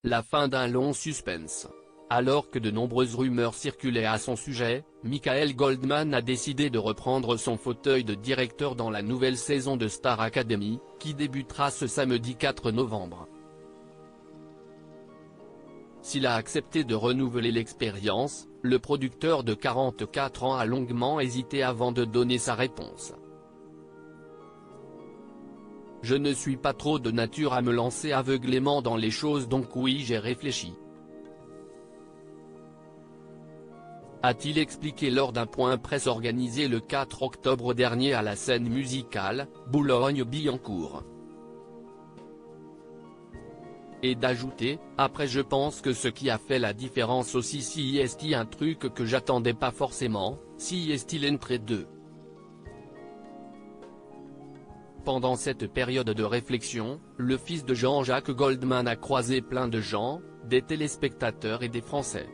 La fin d'un long suspense. Alors que de nombreuses rumeurs circulaient à son sujet, Michael Goldman a décidé de reprendre son fauteuil de directeur dans la nouvelle saison de Star Academy, qui débutera ce samedi 4 novembre. S'il a accepté de renouveler l'expérience, le producteur de 44 ans a longuement hésité avant de donner sa réponse. Je ne suis pas trop de nature à me lancer aveuglément dans les choses, donc oui, j'ai réfléchi. A-t-il expliqué lors d'un point presse organisé le 4 octobre dernier à la scène musicale, Boulogne-Billancourt. Et d'ajouter, après je pense que ce qui a fait la différence aussi si est un truc que j'attendais pas forcément, si est-il entré 2. Pendant cette période de réflexion, le fils de Jean-Jacques Goldman a croisé plein de gens, des téléspectateurs et des Français.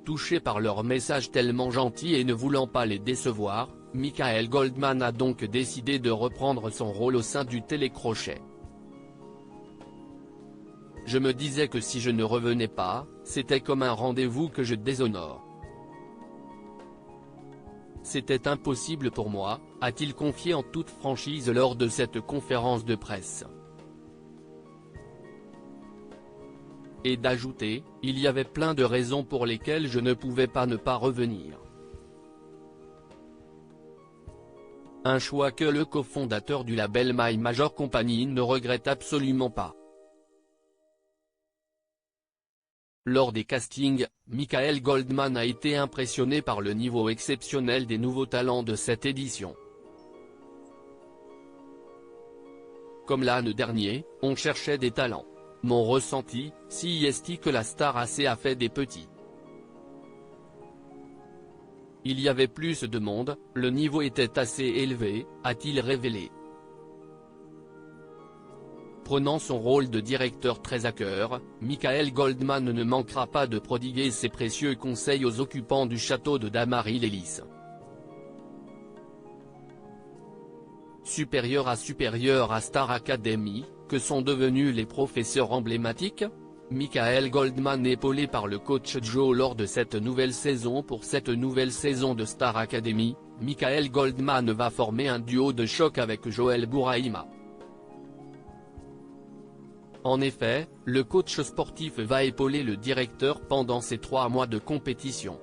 Touché par leurs messages tellement gentils et ne voulant pas les décevoir, Michael Goldman a donc décidé de reprendre son rôle au sein du télécrochet. Je me disais que si je ne revenais pas, c'était comme un rendez-vous que je déshonore. C'était impossible pour moi, a-t-il confié en toute franchise lors de cette conférence de presse. Et d'ajouter, il y avait plein de raisons pour lesquelles je ne pouvais pas ne pas revenir. Un choix que le cofondateur du label My Major Company ne regrette absolument pas. Lors des castings, Michael Goldman a été impressionné par le niveau exceptionnel des nouveaux talents de cette édition. Comme l'année dernière, on cherchait des talents. Mon ressenti, si est que la star AC a fait des petits. Il y avait plus de monde, le niveau était assez élevé, a-t-il révélé. Prenant son rôle de directeur très à cœur, Michael Goldman ne manquera pas de prodiguer ses précieux conseils aux occupants du château de Damary-les-Lys. Supérieur à Star Academy, que sont devenus les professeurs emblématiques, Michael Goldman épaulé par le coach Joe lors de cette nouvelle saison. Pour cette nouvelle saison de Star Academy, Michael Goldman va former un duo de choc avec Joël Bourahima. En effet, le coach sportif va épauler le directeur pendant ces 3 mois de compétition.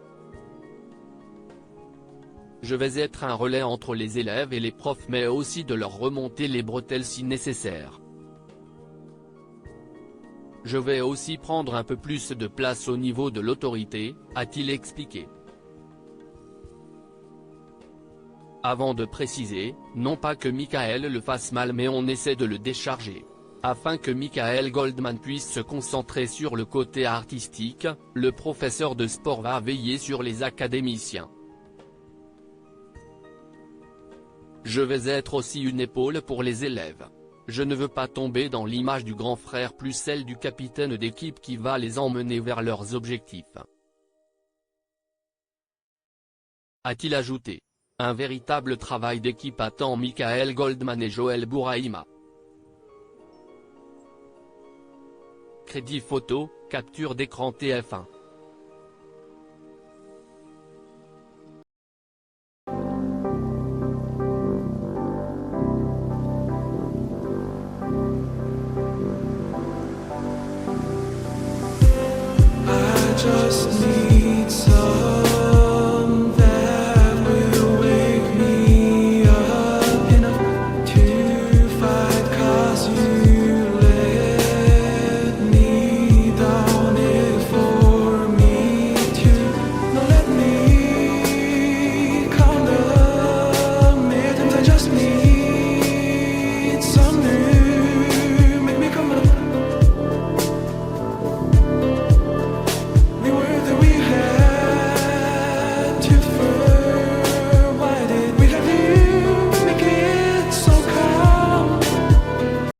Je vais être un relais entre les élèves et les profs, mais aussi de leur remonter les bretelles si nécessaire. Je vais aussi prendre un peu plus de place au niveau de l'autorité, a-t-il expliqué. Avant de préciser, non pas que Michael le fasse mal, mais on essaie de le décharger. Afin que Michael Goldman puisse se concentrer sur le côté artistique, le professeur de sport va veiller sur les académiciens. Je vais être aussi une épaule pour les élèves. Je ne veux pas tomber dans l'image du grand frère plus celle du capitaine d'équipe qui va les emmener vers leurs objectifs. A-t-il ajouté. Un véritable travail d'équipe attend Michael Goldman et Joël Bourahima. Crédit photo, capture d'écran TF1.